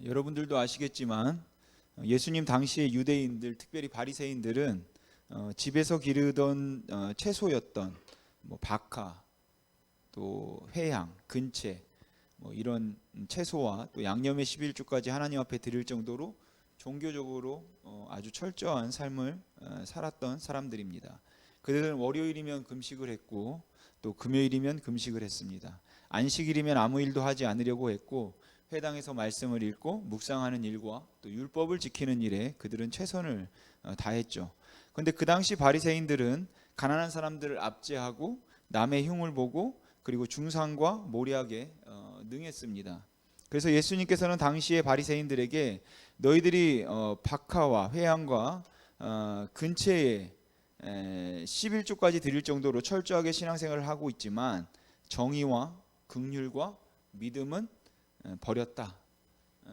여러분들도 아시겠지만 예수님 당시의 유대인들, 특별히 바리새인들은 집에서 기르던 채소였던 박하, 또 회향, 근채, 이런 채소와 또 양념의 11조까지 하나님 앞에 드릴 정도로 종교적으로 아주 철저한 삶을 살았던 사람들입니다. 그들은 월요일이면 금식을 했고 또 금요일이면 금식을 했습니다. 안식일이면 아무 일도 하지 않으려고 했고 회당에서 말씀을 읽고 묵상하는 일과 또 율법을 지키는 일에 그들은 최선을 다했죠. 그런데 그 당시 바리새인들은 가난한 사람들을 압제하고 남의 흉을 보고 그리고 중상과 모략에 능했습니다. 그래서 예수님께서는 당시의 바리새인들에게 너희들이 박하와 회향과 근처에 11조까지 드릴 정도로 철저하게 신앙생활을 하고 있지만 정의와 긍휼과 믿음은 버렸다,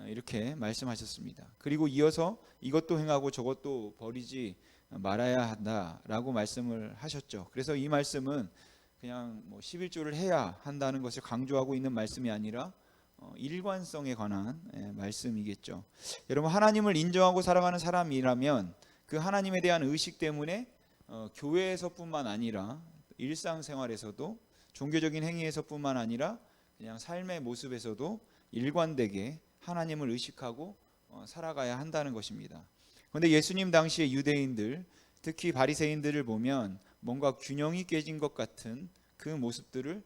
이렇게 말씀하셨습니다. 그리고 이어서 이것도 행하고 저것도 버리지 말아야 한다라고 말씀을 하셨죠. 그래서 이 말씀은 그냥 11조를 해야 한다는 것을 강조하고 있는 말씀이 아니라 일관성에 관한 말씀이겠죠. 여러분, 하나님을 인정하고 살아가는 사람이라면 그 하나님에 대한 의식 때문에 교회에서뿐만 아니라 일상생활에서도 종교적인 행위에서뿐만 아니라 그냥 삶의 모습에서도 일관되게 하나님을 의식하고 살아가야 한다는 것입니다. 그런데 예수님 당시의 유대인들, 특히 바리새인들을 보면 뭔가 균형이 깨진 것 같은 그 모습들을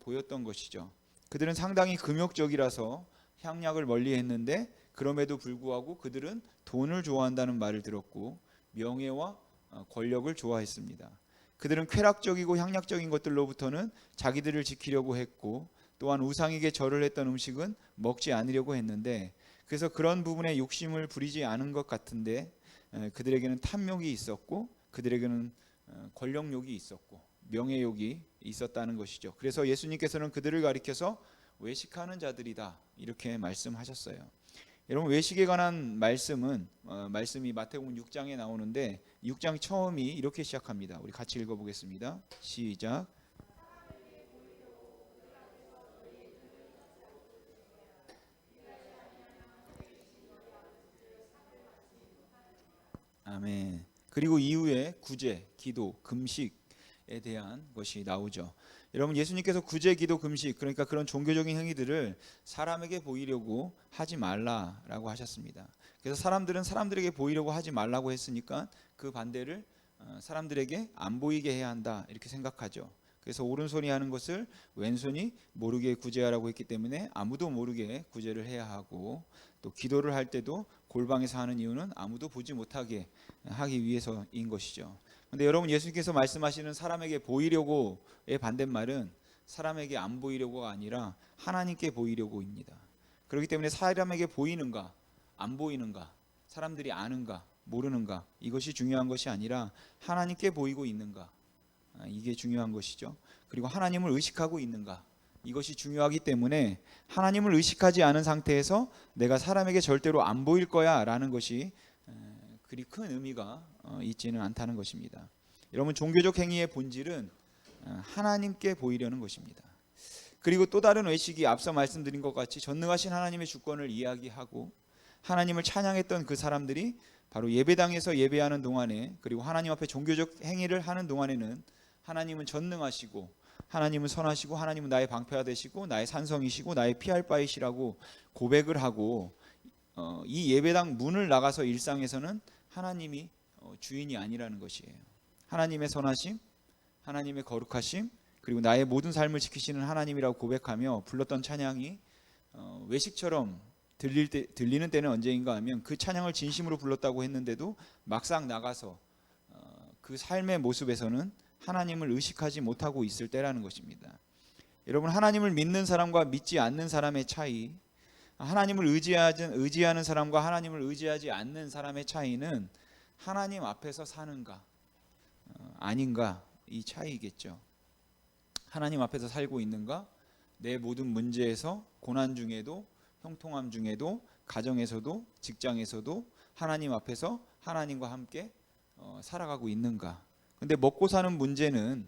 보였던 것이죠. 그들은 상당히 금욕적이라서 향락을 멀리했는데 그럼에도 불구하고 그들은 돈을 좋아한다는 말을 들었고 명예와 권력을 좋아했습니다. 그들은 쾌락적이고 향락적인 것들로부터는 자기들을 지키려고 했고 또한 우상에게 절을 했던 음식은 먹지 않으려고 했는데 그래서 그런 부분에 욕심을 부리지 않은 것 같은데 그들에게는 탐욕이 있었고 그들에게는 권력욕이 있었고 명예욕이 있었다는 것이죠. 그래서 예수님께서는 그들을 가리켜서 외식하는 자들이다, 이렇게 말씀하셨어요. 여러분, 외식에 관한 말씀이 마태복음 6장에 나오는데 6장 처음이 이렇게 시작합니다. 우리 같이 읽어보겠습니다. 시작. 아멘. 그리고 이후에 구제, 기도, 금식에 대한 것이 나오죠. 여러분, 예수님께서 구제, 기도, 금식, 그러니까 그런 종교적인 행위들을 사람에게 보이려고 하지 말라라고 하셨습니다. 그래서 사람들은 사람들에게 보이려고 하지 말라고 했으니까 그 반대를 사람들에게 안 보이게 해야 한다, 이렇게 생각하죠. 그래서 오른손이 하는 것을 왼손이 모르게 구제하라고 했기 때문에 아무도 모르게 구제를 해야 하고, 또 기도를 할 때도 골방에서 하는 이유는 아무도 보지 못하게 하기 위해서인 것이죠. 그런데 여러분, 예수님께서 말씀하시는 사람에게 보이려고의 반대말은 사람에게 안 보이려고가 아니라 하나님께 보이려고입니다. 그렇기 때문에 사람에게 보이는가 안 보이는가, 사람들이 아는가 모르는가, 이것이 중요한 것이 아니라 하나님께 보이고 있는가, 이게 중요한 것이죠. 그리고 하나님을 의식하고 있는가, 이것이 중요하기 때문에 하나님을 의식하지 않은 상태에서 내가 사람에게 절대로 안 보일 거야 라는 것이 그리 큰 의미가 있지는 않다는 것입니다. 여러분, 종교적 행위의 본질은 하나님께 보이려는 것입니다. 그리고 또 다른 외식이 앞서 말씀드린 것 같이 전능하신 하나님의 주권을 이야기하고 하나님을 찬양했던 그 사람들이 바로 예배당에서 예배하는 동안에, 그리고 하나님 앞에 종교적 행위를 하는 동안에는 하나님은 전능하시고 하나님은 선하시고 하나님은 나의 방패가 되시고 나의 산성이시고 나의 피할 바이시라고 고백을 하고 이 예배당 문을 나가서 일상에서는 하나님이 주인이 아니라는 것이에요. 하나님의 선하심, 하나님의 거룩하심, 그리고 나의 모든 삶을 지키시는 하나님이라고 고백하며 불렀던 찬양이 외식처럼 들리는 때는 언제인가 하면 그 찬양을 진심으로 불렀다고 했는데도 막상 나가서 그 삶의 모습에서는 하나님을 의식하지 못하고 있을 때라는 것입니다. 여러분, 하나님을 믿는 사람과 믿지 않는 사람의 차이, 하나님을 의지하는 사람과 하나님을 의지하지 않는 사람의 차이는 하나님 앞에서 사는가 아닌가, 이 차이겠죠. 하나님 앞에서 살고 있는가, 내 모든 문제에서 고난 중에도 형통함 중에도 가정에서도 직장에서도 하나님 앞에서 하나님과 함께 살아가고 있는가. 근데 먹고 사는 문제는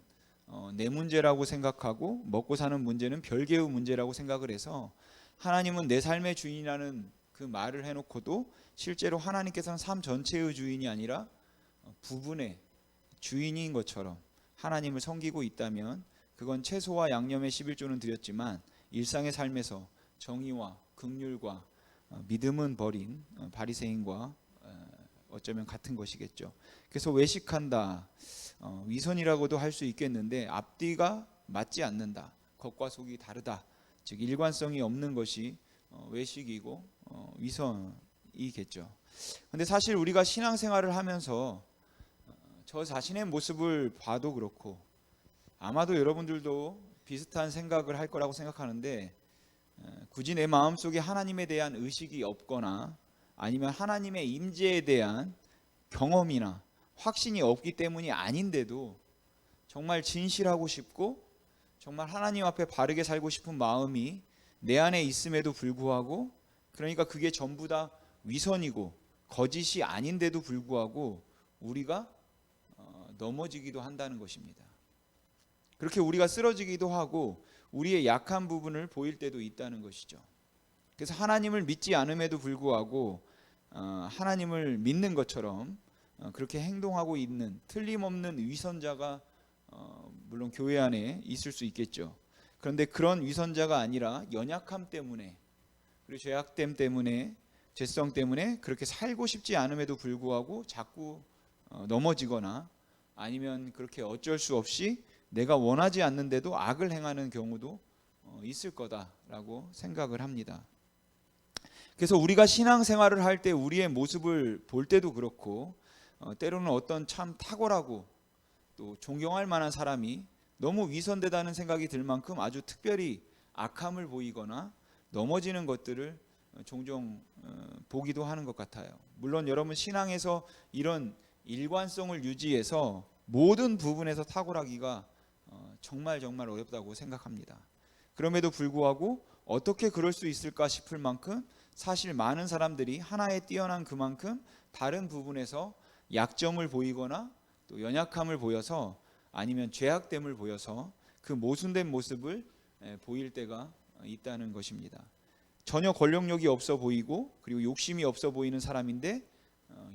내 문제라고 생각하고 먹고 사는 문제는 별개의 문제라고 생각을 해서 하나님은 내 삶의 주인이라는 그 말을 해놓고도 실제로 하나님께서는 삶 전체의 주인이 아니라 부분의 주인인 것처럼 하나님을 섬기고 있다면 그건 채소와 양념의 11조는 드렸지만 일상의 삶에서 정의와 긍휼과 믿음은 버린 바리새인과 어쩌면 같은 것이겠죠. 그래서 외식한다, 위선이라고도 할 수 있겠는데 앞뒤가 맞지 않는다, 겉과 속이 다르다, 즉 일관성이 없는 것이 외식이고 위선이겠죠. 근데 사실 우리가 신앙생활을 하면서 저 자신의 모습을 봐도 그렇고 아마도 여러분들도 비슷한 생각을 할 거라고 생각하는데, 굳이 내 마음속에 하나님에 대한 의식이 없거나 아니면 하나님의 임재에 대한 경험이나 확신이 없기 때문이 아닌데도 정말 진실하고 싶고 정말 하나님 앞에 바르게 살고 싶은 마음이 내 안에 있음에도 불구하고, 그러니까 그게 전부 다 위선이고 거짓이 아닌데도 불구하고 우리가 넘어지기도 한다는 것입니다. 그렇게 우리가 쓰러지기도 하고 우리의 약한 부분을 보일 때도 있다는 것이죠. 그래서 하나님을 믿지 않음에도 불구하고 하나님을 믿는 것처럼 그렇게 행동하고 있는 틀림없는 위선자가 물론 교회 안에 있을 수 있겠죠. 그런데 그런 위선자가 아니라 연약함 때문에 그리고 죄악됨 때문에 죄성 때문에 그렇게 살고 싶지 않음에도 불구하고 자꾸 넘어지거나 아니면 그렇게 어쩔 수 없이 내가 원하지 않는데도 악을 행하는 경우도 있을 거다라고 생각을 합니다. 그래서 우리가 신앙생활을 할 때 우리의 모습을 볼 때도 그렇고 때로는 어떤 참 탁월하고 또 존경할 만한 사람이 너무 위선되다는 생각이 들 만큼 아주 특별히 악함을 보이거나 넘어지는 것들을 종종 보기도 하는 것 같아요. 물론 여러분 신앙에서 이런 일관성을 유지해서 모든 부분에서 탁월하기가 정말 어렵다고 생각합니다. 그럼에도 불구하고 어떻게 그럴 수 있을까 싶을 만큼 사실 많은 사람들이 하나에 뛰어난 그만큼 다른 부분에서 약점을 보이거나 또 연약함을 보여서 아니면 죄악됨을 보여서 그 모순된 모습을 보일 때가 있다는 것입니다. 전혀 권력력이 없어 보이고 그리고 욕심이 없어 보이는 사람인데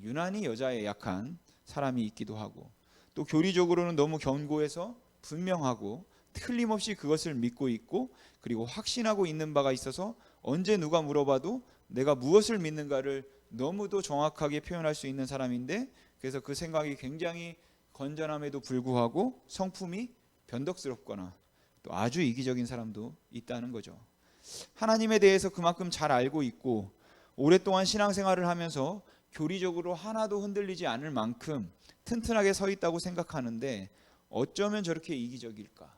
유난히 여자에 약한 사람이 있기도 하고, 또 교리적으로는 너무 견고해서 분명하고 틀림없이 그것을 믿고 있고 그리고 확신하고 있는 바가 있어서 언제 누가 물어봐도 내가 무엇을 믿는가를 너무도 정확하게 표현할 수 있는 사람인데, 그래서 그 생각이 굉장히 건전함에도 불구하고 성품이 변덕스럽거나 또 아주 이기적인 사람도 있다는 거죠. 하나님에 대해서 그만큼 잘 알고 있고 오랫동안 신앙생활을 하면서 교리적으로 하나도 흔들리지 않을 만큼 튼튼하게 서 있다고 생각하는데 어쩌면 저렇게 이기적일까?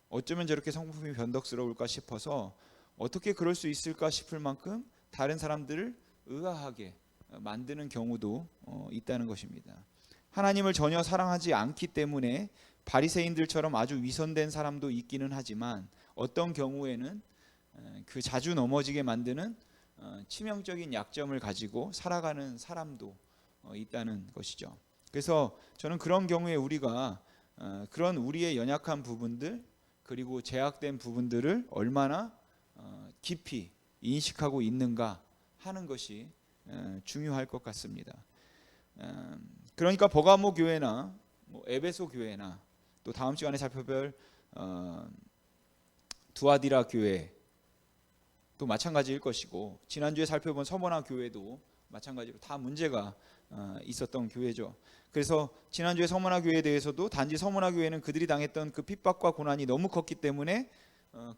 어쩌면 저렇게 성품이 변덕스러울까 싶어서 어떻게 그럴 수 있을까 싶을 만큼 다른 사람들을 의아하게 만드는 경우도 있다는 것입니다. 하나님을 전혀 사랑하지 않기 때문에 바리새인들처럼 아주 위선된 사람도 있기는 하지만 어떤 경우에는 그 자주 넘어지게 만드는 치명적인 약점을 가지고 살아가는 사람도 있다는 것이죠. 그래서 저는 그런 경우에 우리가 그런 우리의 연약한 부분들 그리고 제약된 부분들을 얼마나 깊이 인식하고 있는가 하는 것이 중요할 것 같습니다. 그러니까 버가모 교회나 에베소 교회나 또 다음 시간에 살펴볼 두아디라 교회 또 마찬가지일 것이고, 지난주에 살펴본 서머나 교회도 마찬가지로 다 문제가 있었던 교회죠. 그래서 지난주에 서머나 교회에 대해서도 단지 서머나 교회는 그들이 당했던 그 핍박과 고난이 너무 컸기 때문에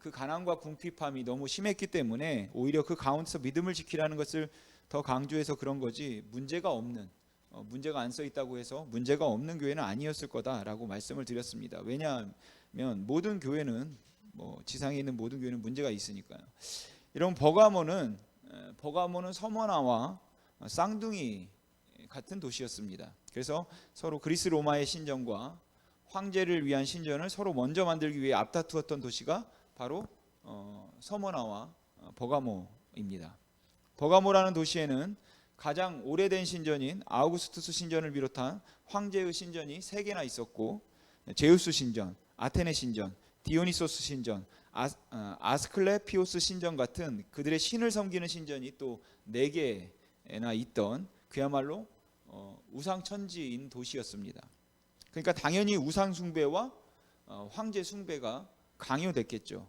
그 가난과 궁핍함이 너무 심했기 때문에 오히려 그 가운데서 믿음을 지키라는 것을 더 강조해서 그런 거지, 문제가 없는 문제가 안 써 있다고 해서 문제가 없는 교회는 아니었을 거다라고 말씀을 드렸습니다. 왜냐하면 모든 교회는 지상에 있는 모든 교회는 문제가 있으니까요. 이런 버가모는 서머나와 쌍둥이 같은 도시였습니다. 그래서 서로 그리스 로마의 신전과 황제를 위한 신전을 서로 먼저 만들기 위해 앞다투었던 도시가 바로 서머나와 버가모입니다. 버가모라는 도시에는 가장 오래된 신전인 아우구스투스 신전을 비롯한 황제의 신전이 3개나 있었고, 제우스 신전, 아테네 신전, 디오니소스 신전, 아스클레피오스 신전 같은 그들의 신을 섬기는 신전이 또 4개나 있던 그야말로 우상 천지인 도시였습니다. 그러니까 당연히 우상 숭배와 황제 숭배가 강요됐겠죠.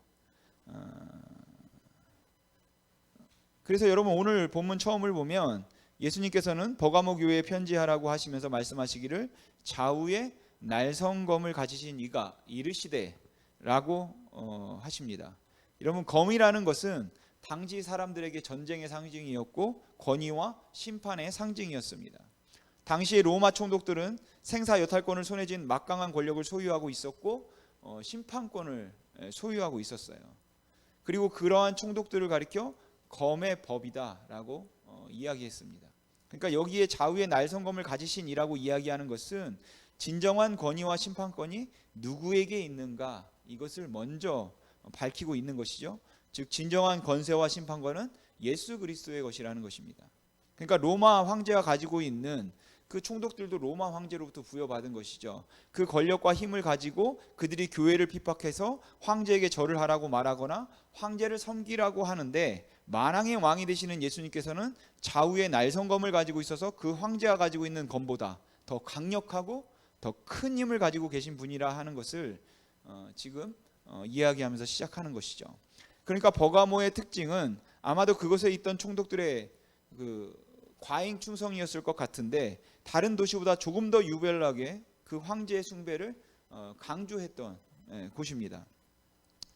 그래서 여러분 오늘 본문 처음을 보면 예수님께서는 버가모 교회에 편지하라고 하시면서 말씀하시기를 좌우에 날성검을 가지신 이가 이르시되라고 하십니다. 여러분 검이라는 것은 당시 사람들에게 전쟁의 상징이었고 권위와 심판의 상징이었습니다. 당시의 로마 총독들은 생사 여탈권을 손에 쥔 막강한 권력을 소유하고 있었고 심판권을 소유하고 있었어요. 그리고 그러한 총독들을 가리켜 검의 법이다라고 이야기했습니다. 그러니까 여기에 좌우에 날성검을 가지신 이라고 이야기하는 것은 진정한 권위와 심판권이 누구에게 있는가 이것을 먼저 밝히고 있는 것이죠. 즉 진정한 권세와 심판권은 예수 그리스도의 것이라는 것입니다. 그러니까 로마 황제가 가지고 있는 그 총독들도 로마 황제로부터 부여받은 것이죠. 그 권력과 힘을 가지고 그들이 교회를 핍박해서 황제에게 절을 하라고 말하거나 황제를 섬기라고 하는데, 만왕의 왕이 되시는 예수님께서는 좌우에 날성검을 가지고 있어서 그 황제가 가지고 있는 검보다 더 강력하고 더 큰 힘을 가지고 계신 분이라 하는 것을 지금 이야기하면서 시작하는 것이죠. 그러니까 버가모의 특징은 아마도 그곳에 있던 총독들의 그 과잉 충성이었을 것 같은데, 다른 도시보다 조금 더 유별나게 그 황제의 숭배를 강조했던 곳입니다.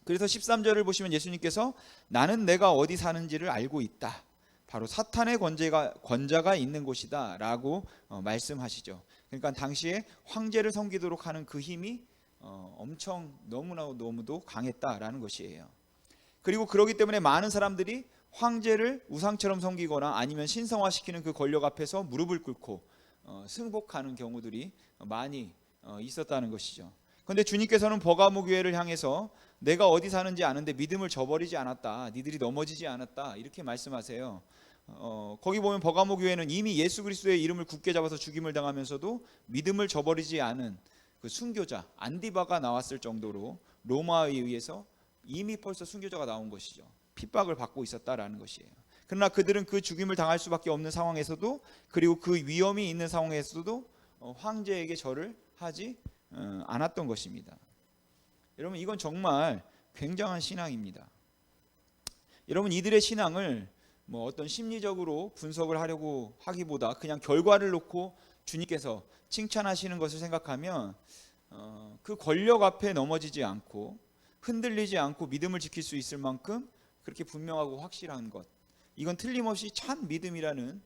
그래서 13절을 보시면 예수님께서 나는 내가 어디 사는지를 알고 있다, 바로 사탄의 권자가 있는 곳이다 라고 말씀하시죠. 그러니까 당시에 황제를 섬기도록 하는 그 힘이 엄청 너무도 강했다라는 것이에요. 그리고 그렇기 때문에 많은 사람들이 황제를 우상처럼 섬기거나 아니면 신성화시키는 그 권력 앞에서 무릎을 꿇고 승복하는 경우들이 많이 있었다는 것이죠. 그런데 주님께서는 버가모 교회를 향해서 내가 어디 사는지 아는데 믿음을 저버리지 않았다, 니들이 넘어지지 않았다, 이렇게 말씀하세요. 거기 보면 버가모 교회는 이미 예수 그리스도의 이름을 굳게 잡아서 죽임을 당하면서도 믿음을 저버리지 않은 그 순교자 안디바가 나왔을 정도로 로마에 의해서 이미 벌써 순교자가 나온 것이죠. 핍박을 받고 있었다라는 것이에요. 그러나 그들은 그 죽임을 당할 수밖에 없는 상황에서도, 그리고 그 위험이 있는 상황에서도 황제에게 절을 하지 않았던 것입니다. 여러분 이건 정말 굉장한 신앙입니다. 여러분 이들의 신앙을 뭐 어떤 심리적으로 분석을 하려고 하기보다 그냥 결과를 놓고 주님께서 칭찬하시는 것을 생각하면 그 권력 앞에 넘어지지 않고 흔들리지 않고 믿음을 지킬 수 있을 만큼 그렇게 분명하고 확실한 것, 이건 틀림없이 참 믿음이라는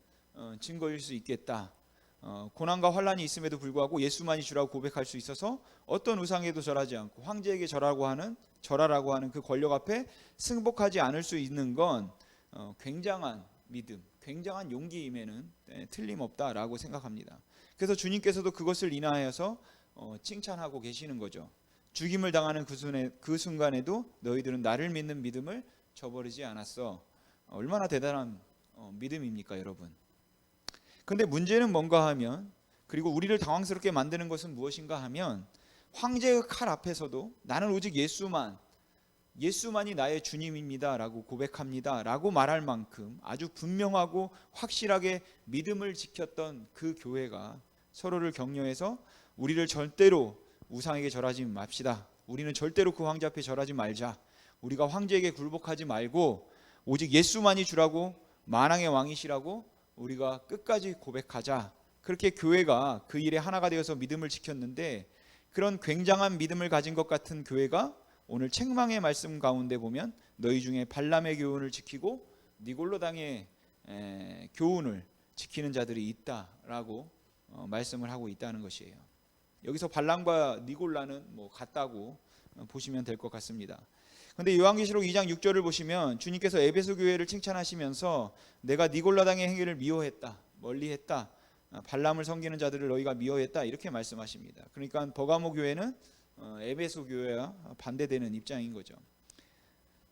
증거일 수 있겠다. 고난과 환란이 있음에도 불구하고 예수만이 주라고 고백할 수 있어서 어떤 우상에도 절하지 않고 황제에게 절하라고 하는 그 권력 앞에 승복하지 않을 수 있는 건 굉장한 믿음, 굉장한 용기임에는 틀림없다라고 생각합니다. 그래서 주님께서도 그것을 인하여서 칭찬하고 계시는 거죠. 죽임을 당하는 그 순간에도 너희들은 나를 믿는 믿음을 저버리지 않았어. 얼마나 대단한 믿음입니까 여러분. 그런데 문제는 뭔가 하면, 그리고 우리를 당황스럽게 만드는 것은 무엇인가 하면, 황제의 칼 앞에서도 나는 오직 예수만이 나의 주님입니다 라고 고백합니다 라고 말할 만큼 아주 분명하고 확실하게 믿음을 지켰던 그 교회가 서로를 격려해서 우리를 절대로 우상에게 절하지 맙시다, 우리는 절대로 그 황제 앞에 절하지 말자, 우리가 황제에게 굴복하지 말고 오직 예수만이 주라고, 만왕의 왕이시라고 우리가 끝까지 고백하자, 그렇게 교회가 그 일에 하나가 되어서 믿음을 지켰는데, 그런 굉장한 믿음을 가진 것 같은 교회가 오늘 책망의 말씀 가운데 보면 너희 중에 발람의 교훈을 지키고 니골로당의 교훈을 지키는 자들이 있다라고 말씀을 하고 있다는 것이에요. 여기서 발람과 니골라는 같다고 보시면 될 것 같습니다. 그런데 요한계시록 2장 6절을 보시면 주님께서 에베소 교회를 칭찬하시면서 내가 니골라당의 행위를 미워했다, 멀리했다, 발람을 섬기는 자들을 너희가 미워했다, 이렇게 말씀하십니다. 그러니까 버가모 교회는 에베소 교회와 반대되는 입장인 거죠.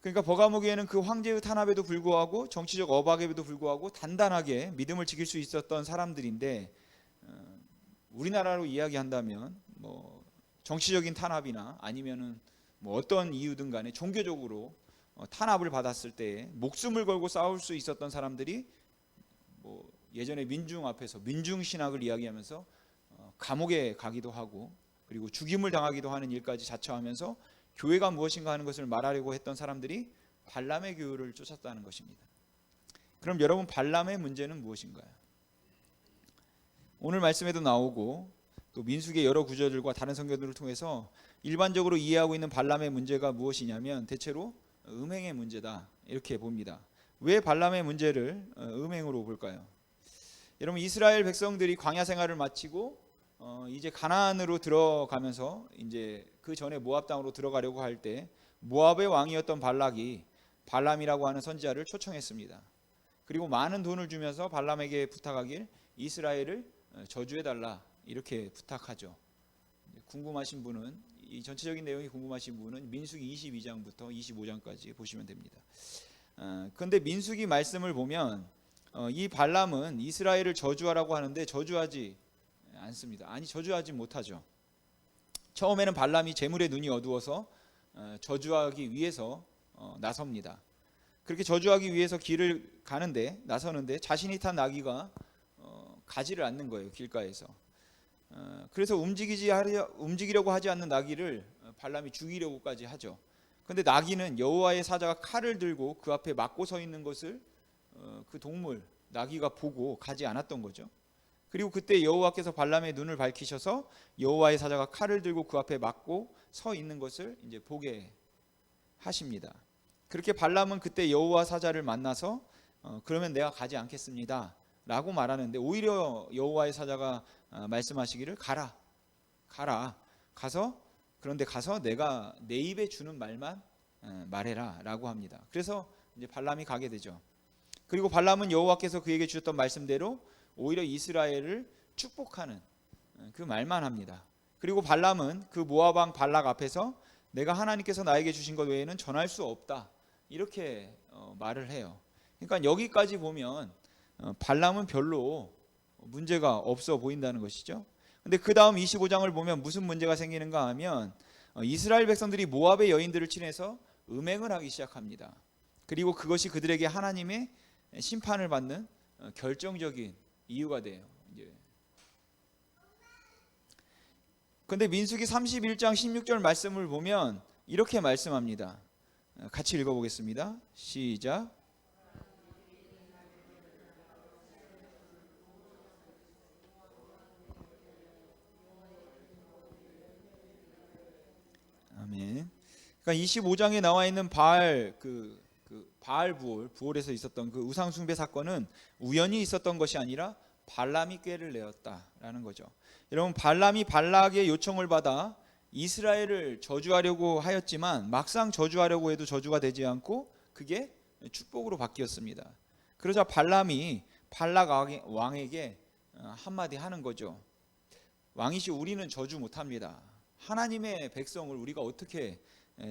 그러니까 버가모 교회는 그 황제의 탄압에도 불구하고 정치적 억압에도 불구하고 단단하게 믿음을 지킬 수 있었던 사람들인데, 우리나라로 이야기한다면 정치적인 탄압이나 아니면은 뭐 어떤 이유든 간에 종교적으로 탄압을 받았을 때 목숨을 걸고 싸울 수 있었던 사람들이 뭐 예전에 민중 앞에서 민중 신학을 이야기하면서 감옥에 가기도 하고 그리고 죽임을 당하기도 하는 일까지 자처하면서 교회가 무엇인가 하는 것을 말하려고 했던 사람들이 발람의 교회를 쫓았다는 것입니다. 그럼 여러분, 발람의 문제는 무엇인가요? 오늘 말씀에도 나오고 또 민수기의 여러 구절들과 다른 성경들을 통해서 일반적으로 이해하고 있는 발람의 문제가 무엇이냐면 대체로 음행의 문제다, 이렇게 봅니다. 왜 발람의 문제를 음행으로 볼까요? 여러분, 이스라엘 백성들이 광야 생활을 마치고 이제 가나안으로 들어가면서 이제 그 전에 모압 땅으로 들어가려고 할 때 모압의 왕이었던 발락이 발람이라고 하는 선지자를 초청했습니다. 그리고 많은 돈을 주면서 발람에게 부탁하길 이스라엘을 저주해달라, 이렇게 부탁하죠. 궁금하신 분은, 이 전체적인 내용이 궁금하신 분은 민수기 22장부터 25장까지 보시면 됩니다. 그런데 민수기 말씀을 보면 이 발람은 이스라엘을 저주하라고 하는데 저주하지 않습니다. 아니, 저주하지 못하죠. 처음에는 발람이 재물에 눈이 어두워서 저주하기 위해서 나섭니다. 그렇게 저주하기 위해서 길을 나서는데 자신이 탄 나귀가 가지를 않는 거예요, 길가에서. 그래서 움직이려고 하지 않는 나귀를 발람이 죽이려고까지 하죠. 그런데 나귀는 여호와의 사자가 칼을 들고 그 앞에 막고 서 있는 것을 그 동물 나귀가 보고 가지 않았던 거죠. 그리고 그때 여호와께서 발람의 눈을 밝히셔서 여호와의 사자가 칼을 들고 그 앞에 막고 서 있는 것을 이제 보게 하십니다. 그렇게 발람은 그때 여호와 사자를 만나서 그러면 내가 가지 않겠습니다 라고 말하는데, 오히려 여호와의 사자가 말씀하시기를 가라 그런데 가서 내가 내 입에 주는 말만 말해라 라고 합니다. 그래서 이제 발람이 가게 되죠. 그리고 발람은 여호와께서 그에게 주셨던 말씀대로 오히려 이스라엘을 축복하는 그 말만 합니다. 그리고 발람은 그 모압 왕 발락 앞에서 내가 하나님께서 나에게 주신 것 외에는 전할 수 없다, 이렇게 말을 해요. 그러니까 여기까지 보면 발람은 별로 문제가 없어 보인다는 것이죠. 근데 그 다음 25장을 보면 무슨 문제가 생기는가 하면 이스라엘 백성들이 모압의 여인들을 친해서 음행을 하기 시작합니다. 그리고 그것이 그들에게 하나님의 심판을 받는 결정적인 이유가 돼요. 그런데 민수기 31장 16절 말씀을 보면 이렇게 말씀합니다. 같이 읽어보겠습니다. 시작. 아멘. 그러니까 25장에 나와 있는 바알 부올에서 있었던 그 우상 숭배 사건은 우연히 있었던 것이 아니라 발람이 꾀를 내었다라는 거죠. 여러분, 발람이 발락의 요청을 받아 이스라엘을 저주하려고 하였지만 막상 저주하려고 해도 저주가 되지 않고 그게 축복으로 바뀌었습니다. 그러자 발람이 발락 왕에게 한마디 하는 거죠. 왕이시, 우리는 저주 못합니다. 하나님의 백성을 우리가 어떻게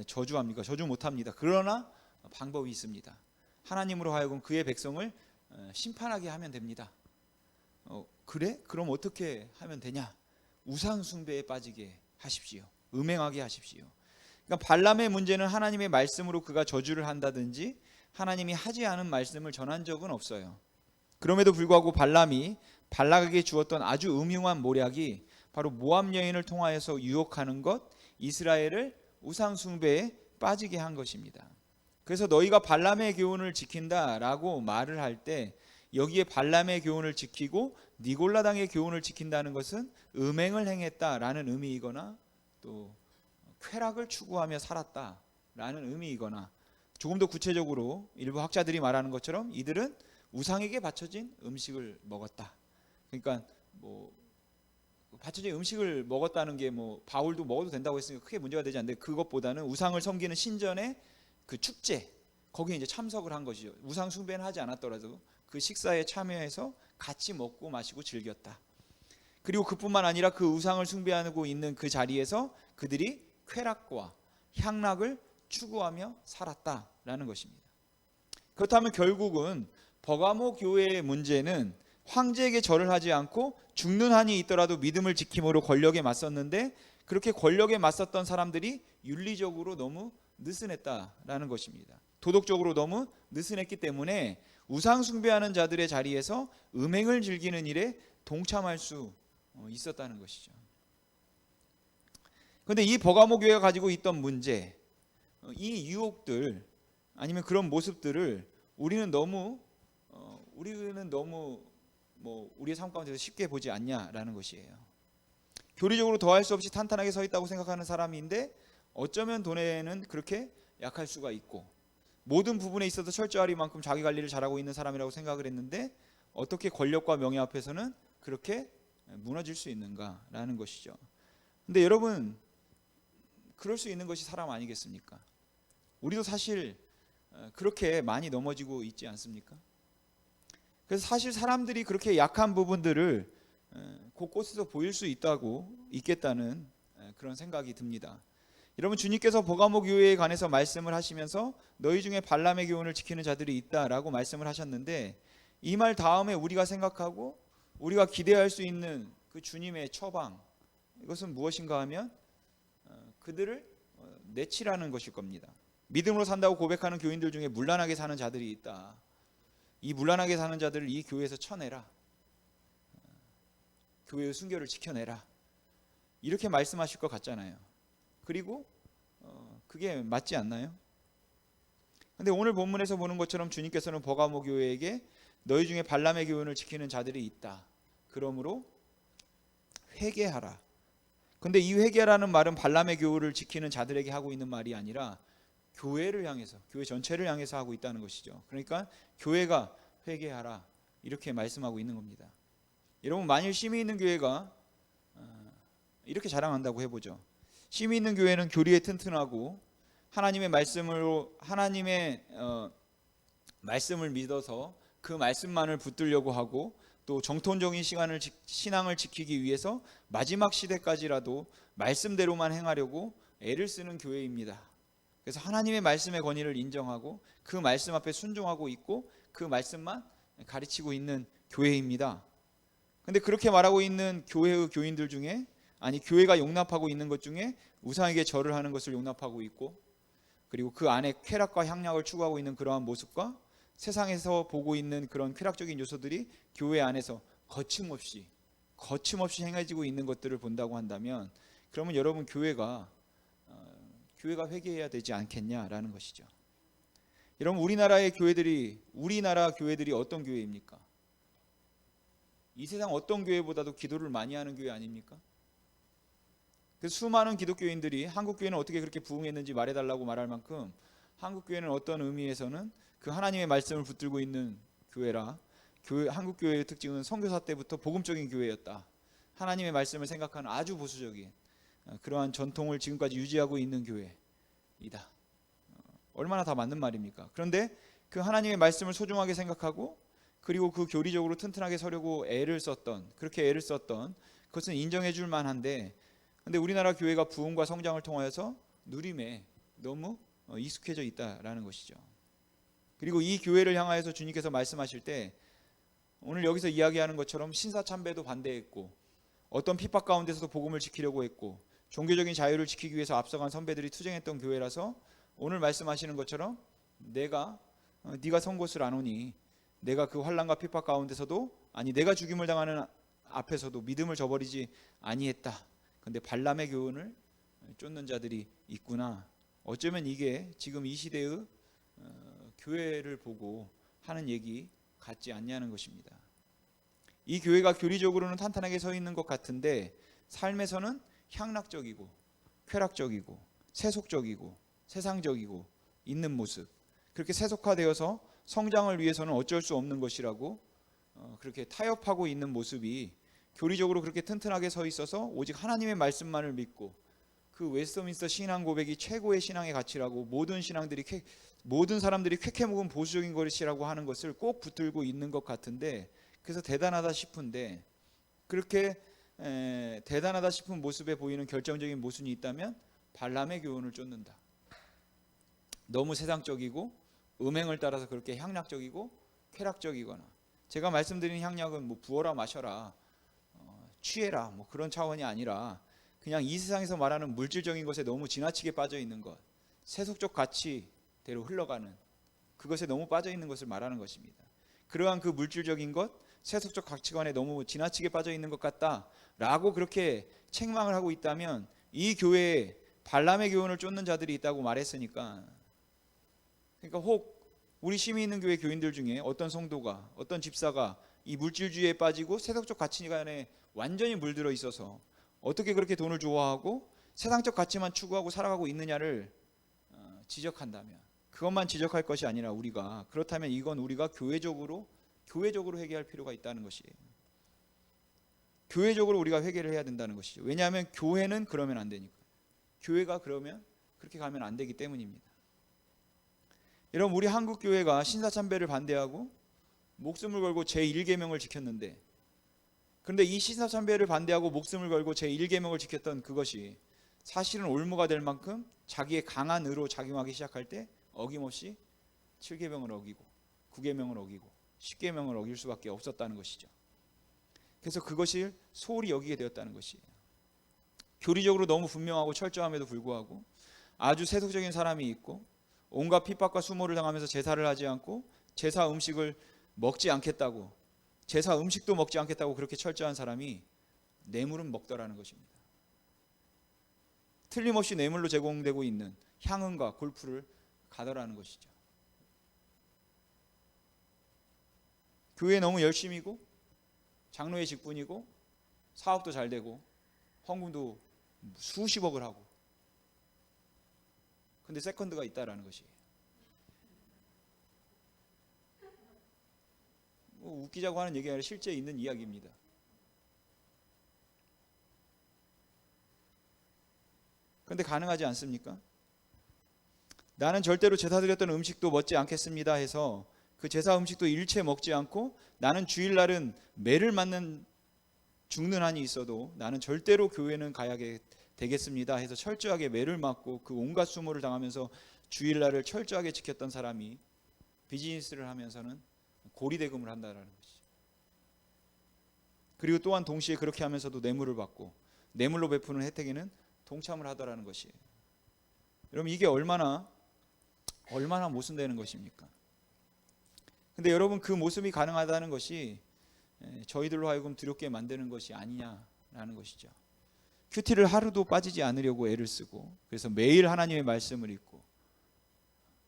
저주합니까? 저주 못합니다. 그러나 방법이 있습니다. 하나님으로 하여금 그의 백성을 심판하게 하면 됩니다. 그래? 그럼 어떻게 하면 되냐? 우상 숭배에 빠지게 하십시오. 음행하게 하십시오. 그러니까 발람의 문제는 하나님의 말씀으로 그가 저주를 한다든지 하나님이 하지 않은 말씀을 전한 적은 없어요. 그럼에도 불구하고 발람이 발락에게 주었던 아주 음흉한 모략이 바로 모압 여인을 통하여서 유혹하는 것, 이스라엘을 우상 숭배에 빠지게 한 것입니다. 그래서 너희가 발람의 교훈을 지킨다라고 말을 할 때 여기에 발람의 교훈을 지키고 니골라당의 교훈을 지킨다는 것은 음행을 행했다라는 의미이거나 또 쾌락을 추구하며 살았다라는 의미이거나, 조금 더 구체적으로 일부 학자들이 말하는 것처럼 이들은 우상에게 바쳐진 음식을 먹었다. 그러니까 바쳐진 음식을 먹었다는 게 바울도 먹어도 된다고 했으니까 크게 문제가 되지 않는데, 그것보다는 우상을 섬기는 신전의 그 축제, 거기에 이제 참석을 한 것이죠. 우상 숭배는 하지 않았더라도 그 식사에 참여해서 같이 먹고 마시고 즐겼다. 그리고 그뿐만 아니라 그 우상을 숭배하고 있는 그 자리에서 그들이 쾌락과 향락을 추구하며 살았다라는 것입니다. 그렇다면 결국은 버가모 교회의 문제는 황제에게 절을 하지 않고 죽는 한이 있더라도 믿음을 지킴으로 권력에 맞섰는데 그렇게 권력에 맞섰던 사람들이 윤리적으로 너무 느슨했다라는 것입니다. 도덕적으로 너무 느슨했기 때문에 우상 숭배하는 자들의 자리에서 음행을 즐기는 일에 동참할 수 있었다는 것이죠. 그런데 이 버가모 교회가 가지고 있던 문제, 이 유혹들 아니면 그런 모습들을 우리는 너무 우리의 삶 가운데서 쉽게 보지 않냐라는 것이에요. 교리적으로 더할 수 없이 탄탄하게 서 있다고 생각하는 사람인데 어쩌면 돈에는 그렇게 약할 수가 있고, 모든 부분에 있어서 철저하리만큼 자기 관리를 잘하고 있는 사람이라고 생각을 했는데 어떻게 권력과 명예 앞에서는 그렇게 무너질 수 있는가라는 것이죠. 근데 여러분, 그럴 수 있는 것이 사람 아니겠습니까? 우리도 사실 그렇게 많이 넘어지고 있지 않습니까? 그래서 사실 사람들이 그렇게 약한 부분들을 곳곳에서 보일 수 있겠다는 그런 생각이 듭니다. 여러분, 주님께서 버가모 교회에 관해서 말씀을 하시면서 너희 중에 발람의 교훈을 지키는 자들이 있다라고 말씀을 하셨는데, 이 말 다음에 우리가 생각하고 우리가 기대할 수 있는 그 주님의 처방, 이것은 무엇인가 하면 그들을 내치라는 것일 겁니다. 믿음으로 산다고 고백하는 교인들 중에 문란하게 사는 자들이 있다. 이 문란하게 사는 자들을 이 교회에서 쳐내라. 교회의 순결을 지켜내라. 이렇게 말씀하실 것 같잖아요. 그리고 그게 맞지 않나요? 근데 오늘 본문에서 보는 것처럼 주님께서는 버가모 교회에게 너희 중에 발람의 교훈을 지키는 자들이 있다. 그러므로 회개하라. 근데 이 회개라는 말은 발람의 교훈을 지키는 자들에게 하고 있는 말이 아니라 교회를 향해서, 교회 전체를 향해서 하고 있다는 것이죠. 그러니까 교회가 회개하라 이렇게 말씀하고 있는 겁니다. 여러분, 만일 심이 있는 교회가 이렇게 자랑한다고 해보죠. 심이 있는 교회는 교리에 튼튼하고 하나님의 말씀을 믿어서 그 말씀만을 붙들려고 하고, 또 정통적인 신앙을 지키기 위해서 마지막 시대까지라도 말씀대로만 행하려고 애를 쓰는 교회입니다. 그래서 하나님의 말씀의 권위를 인정하고 그 말씀 앞에 순종하고 있고 그 말씀만 가르치고 있는 교회입니다. 근데 그렇게 말하고 있는 교회의 교인들 중에, 교회가 용납하고 있는 것 중에 우상에게 절을 하는 것을 용납하고 있고, 그리고 그 안에 쾌락과 향락을 추구하고 있는 그러한 모습과 세상에서 보고 있는 그런 쾌락적인 요소들이 교회 안에서 거침없이 행해지고 있는 것들을 본다고 한다면, 그러면 여러분, 교회가 회개해야 되지 않겠냐라는 것이죠. 여러분, 우리나라 교회들이 어떤 교회입니까? 이 세상 어떤 교회보다도 기도를 많이 하는 교회 아닙니까? 그래서 수많은 기독교인들이 한국 교회는 어떻게 그렇게 부흥했는지 말해달라고 말할 만큼, 한국 교회는 어떤 의미에서는 그 하나님의 말씀을 붙들고 있는 교회라, 한국 교회의 특징은 선교사 때부터 복음적인 교회였다. 하나님의 말씀을 생각하는 아주 보수적인 그러한 전통을 지금까지 유지하고 있는 교회이다. 얼마나 다 맞는 말입니까? 그런데 그 하나님의 말씀을 소중하게 생각하고, 그리고 그 교리적으로 튼튼하게 서려고 그렇게 애를 썼던 그것은 인정해 줄 만한데, 근데 우리나라 교회가 부흥과 성장을 통하여서 누림에 너무 익숙해져 있다라는 것이죠. 그리고 이 교회를 향하여서 주님께서 말씀하실 때, 오늘 여기서 이야기하는 것처럼 신사참배도 반대했고, 어떤 핍박 가운데서도 복음을 지키려고 했고, 종교적인 자유를 지키기 위해서 앞서간 선배들이 투쟁했던 교회라서 오늘 말씀하시는 것처럼 네가 선 곳을 안 오니 내가 그 환난과 핍박 가운데서도, 내가 죽임을 당하는 앞에서도 믿음을 저버리지 아니했다. 근데 발람의 교훈을 쫓는 자들이 있구나. 어쩌면 이게 지금 이 시대의 교회를 보고 하는 얘기 같지 않냐는 것입니다. 이 교회가 교리적으로는 탄탄하게 서 있는 것 같은데 삶에서는 향락적이고 쾌락적이고 세속적이고 세상적이고 있는 모습, 그렇게 세속화되어서 성장을 위해서는 어쩔 수 없는 것이라고 그렇게 타협하고 있는 모습이, 교리적으로 그렇게 튼튼하게 서 있어서 오직 하나님의 말씀만을 믿고, 그 웨스트민스터 신앙 고백이 최고의 신앙의 가치라고 모든 사람들이 쾌쾌 묵은 보수적인 것이라고 하는 것을 꼭 붙들고 있는 것 같은데, 그래서 대단하다 싶은데, 그렇게 대단하다 싶은 모습에 보이는 결정적인 모순이 있다면 발람의 교훈을 쫓는다. 너무 세상적이고 음행을 따라서 그렇게 향락적이고 쾌락적이거나, 제가 말씀드린 향락은 부어라 마셔라 취해라 그런 차원이 아니라 그냥 이 세상에서 말하는 물질적인 것에 너무 지나치게 빠져 있는 것, 세속적 가치대로 흘러가는 그것에 너무 빠져 있는 것을 말하는 것입니다. 그러한 그 물질적인 것, 세속적 가치관에 너무 지나치게 빠져 있는 것 같다라고 그렇게 책망을 하고 있다면, 이 교회에 발람의 교훈을 쫓는 자들이 있다고 말했으니까, 그러니까 혹 우리 심의 있는 교회 교인들 중에 어떤 성도가, 어떤 집사가 이 물질주의에 빠지고 세속적 가치관에 완전히 물들어 있어서 어떻게 그렇게 돈을 좋아하고 세상적 가치만 추구하고 살아가고 있느냐를 지적한다면, 그것만 지적할 것이 아니라 우리가, 그렇다면 이건 우리가 교회적으로 회개할 필요가 있다는 것이에요. 교회적으로 우리가 회개를 해야 된다는 것이죠. 왜냐하면 교회는 그러면 안 되니까. 교회가 그러면 그렇게 가면 안 되기 때문입니다. 여러분, 우리 한국 교회가 신사참배를 반대하고 목숨을 걸고 제1계명을 지켰는데, 그런데 이 신사참배를 반대하고 목숨을 걸고 제1계명을 지켰던 그것이 사실은 올무가 될 만큼 자기의 강한 의로 작용하기 시작할 때 어김없이 7계명을 어기고 9계명을 어기고 10계명을 어길 수밖에 없었다는 것이죠. 그래서 그것을 소홀히 여기게 되었다는 것이에요. 교리적으로 너무 분명하고 철저함에도 불구하고 아주 세속적인 사람이 있고 온갖 핍박과 수모를 당하면서 제사를 하지 않고 제사 음식을 먹지 않겠다고, 제사 음식도 먹지 않겠다고 그렇게 철저한 사람이 뇌물은 먹더라는 것입니다. 틀림없이 뇌물로 제공되고 있는 향응과 골프를 가더라는 것이죠. 교회에 너무 열심이고 장로의 직분이고 사업도 잘 되고 헌금도 수십억을 하고, 근데 세컨드가 있다라는 것이에요. 뭐 웃기자고 하는 얘기가 아니라 실제 있는 이야기입니다. 그런데 가능하지 않습니까? 나는 절대로 제사 드렸던 음식도 먹지 않겠습니다 해서 그 제사 음식도 일체 먹지 않고, 나는 주일날은 매를 맞는 죽는 한이 있어도 나는 절대로 교회는 가야 되겠습니다 해서 철저하게 매를 맞고 그 온갖 수모를 당하면서 주일날을 철저하게 지켰던 사람이 비즈니스를 하면서는 고리대금을 한다라는 것이죠. 그리고 또한 동시에 그렇게 하면서도 뇌물을 받고 뇌물로 베푸는 혜택에는 동참을 하더라는 것이에요. 여러분, 이게 얼마나 모순되는 것입니까? 근데 여러분, 그 모습이 가능하다는 것이 저희들로 하여금 두렵게 만드는 것이 아니냐라는 것이죠. 큐티를 하루도 빠지지 않으려고 애를 쓰고, 그래서 매일 하나님의 말씀을 읽고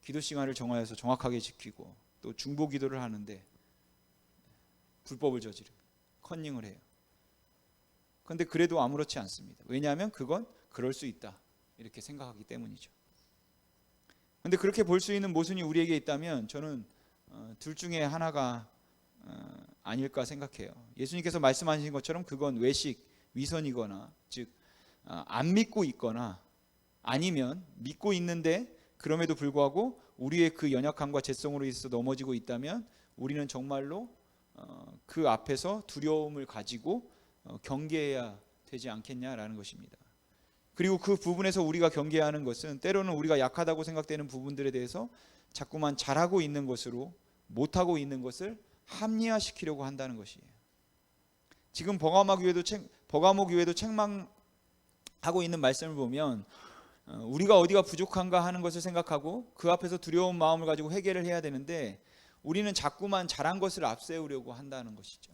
기도 시간을 정하여서 정확하게 지키고 또 중보 기도를 하는데 불법을 저지르고 컨닝을 해요. 그런데 그래도 아무렇지 않습니다. 왜냐하면 그건 그럴 수 있다 이렇게 생각하기 때문이죠. 그런데 그렇게 볼 수 있는 모순이 우리에게 있다면 저는 둘 중에 하나가 아닐까 생각해요. 예수님께서 말씀하신 것처럼 그건 외식, 위선이거나, 즉 안 믿고 있거나, 아니면 믿고 있는데 그럼에도 불구하고 우리의 그 연약함과 죄성으로 인해서 넘어지고 있다면 우리는 정말로 그 앞에서 두려움을 가지고 경계해야 되지 않겠냐라는 것입니다. 그리고 그 부분에서 우리가 경계하는 것은 때로는 우리가 약하다고 생각되는 부분들에 대해서 자꾸만 잘하고 있는 것으로 못하고 있는 것을 합리화시키려고 한다는 것이에요. 지금 버가모 교회도 책망하고 있는 말씀을 보면 우리가 어디가 부족한가 하는 것을 생각하고 그 앞에서 두려운 마음을 가지고 회개를 해야 되는데, 우리는 자꾸만 잘한 것을 앞세우려고 한다는 것이죠.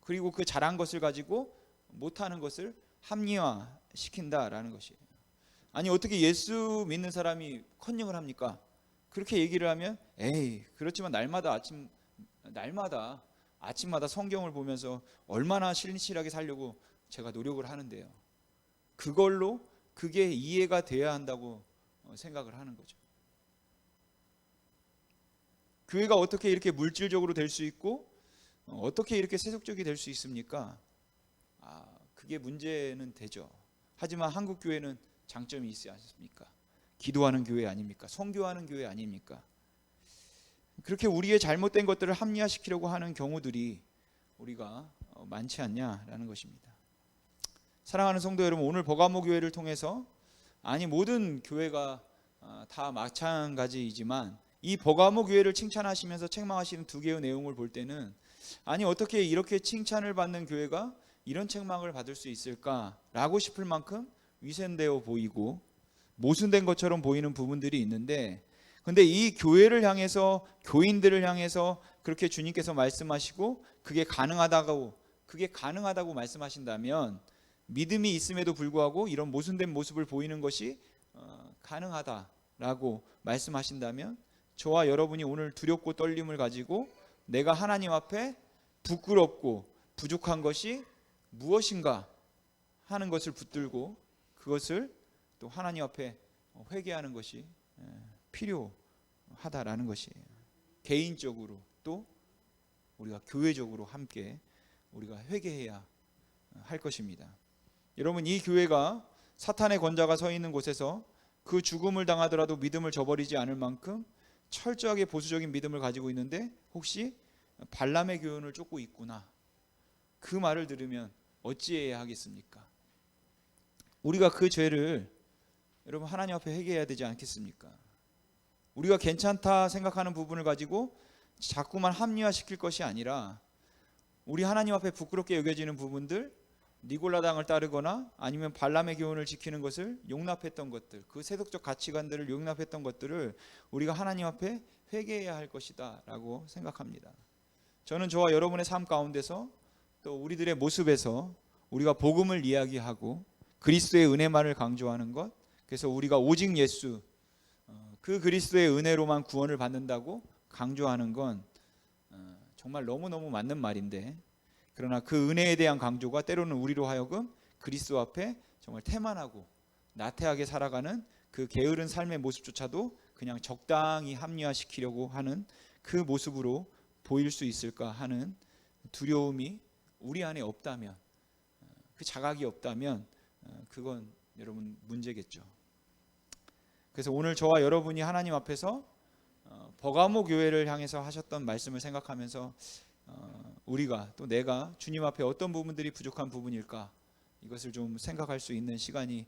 그리고 그 잘한 것을 가지고 못하는 것을 합리화시킨다라는 것이에요. 아니, 어떻게 예수 믿는 사람이 컨닝을 합니까? 그렇게 얘기를 하면, 에이, 그렇지만 날마다 아침마다 성경을 보면서 얼마나 신실하게 살려고 제가 노력을 하는데요. 그게 이해가 돼야 한다고 생각을 하는 거죠. 교회가 어떻게 이렇게 물질적으로 될 수 있고 어떻게 이렇게 세속적이 될 수 있습니까? 그게 문제는 되죠. 하지만 한국 교회는 장점이 있지 않습니까? 기도하는 교회 아닙니까? 선교하는 교회 아닙니까? 그렇게 우리의 잘못된 것들을 합리화시키려고 하는 경우들이 우리가 많지 않냐라는 것입니다. 사랑하는 성도 여러분, 오늘 버가모 교회를 통해서, 아니 모든 교회가 다 마찬가지이지만 이 버가모 교회를 칭찬하시면서 책망하시는 두 개의 내용을 볼 때는, 아니 어떻게 이렇게 칭찬을 받는 교회가 이런 책망을 받을 수 있을까라고 싶을 만큼 위선되어 보이고 모순된 것처럼 보이는 부분들이 있는데, 근데 이 교회를 향해서, 교인들을 향해서 그렇게 주님께서 말씀하시고 그게 가능하다고 말씀하신다면, 믿음이 있음에도 불구하고 이런 모순된 모습을 보이는 것이 가능하다라고 말씀하신다면, 저와 여러분이 오늘 두렵고 떨림을 가지고 내가 하나님 앞에 부끄럽고 부족한 것이 무엇인가 하는 것을 붙들고 그것을 또 하나님 앞에 회개하는 것이 필요하다라는 것이에요. 개인적으로 또 우리가 교회적으로 함께 우리가 회개해야 할 것입니다. 여러분, 이 교회가 사탄의 권자가 서 있는 곳에서 그 죽음을 당하더라도 믿음을 저버리지 않을 만큼 철저하게 보수적인 믿음을 가지고 있는데, 혹시 발람의 교훈을 쫓고 있구나, 그 말을 들으면 어찌해야 하겠습니까? 우리가 그 죄를 여러분 하나님 앞에 회개해야 되지 않겠습니까? 우리가 괜찮다 생각하는 부분을 가지고 자꾸만 합리화시킬 것이 아니라, 우리 하나님 앞에 부끄럽게 여겨지는 부분들, 니골라당을 따르거나 아니면 발람의 교훈을 지키는 것을 용납했던 것들, 그 세속적 가치관들을 용납했던 것들을 우리가 하나님 앞에 회개해야 할 것이다 라고 생각합니다. 저는 저와 여러분의 삶 가운데서 또 우리들의 모습에서 우리가 복음을 이야기하고 그리스도의 은혜만을 강조하는 것, 그래서 우리가 오직 예수, 그 그리스도의 은혜로만 구원을 받는다고 강조하는 건 정말 너무너무 맞는 말인데, 그러나 그 은혜에 대한 강조가 때로는 우리로 하여금 그리스도 앞에 정말 태만하고 나태하게 살아가는 그 게으른 삶의 모습조차도 그냥 적당히 합리화시키려고 하는 그 모습으로 보일 수 있을까 하는 두려움이 우리 안에 없다면, 그 자각이 없다면 그건 여러분 문제겠죠. 그래서 오늘 저와 여러분이 하나님 앞에서 버가모 교회를 향해서 하셨던 말씀을 생각하면서 우리가 또 내가 주님 앞에 어떤 부분들이 부족한 부분일까, 이것을 좀 생각할 수 있는 시간이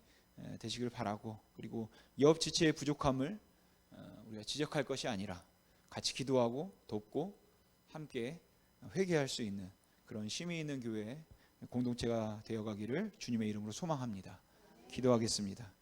되시길 바라고, 그리고 옆 지체의 부족함을 우리가 지적할 것이 아니라 같이 기도하고 돕고 함께 회개할 수 있는 그런 쉼이 있는 교회 공동체가 되어가기를 주님의 이름으로 소망합니다. 기도하겠습니다.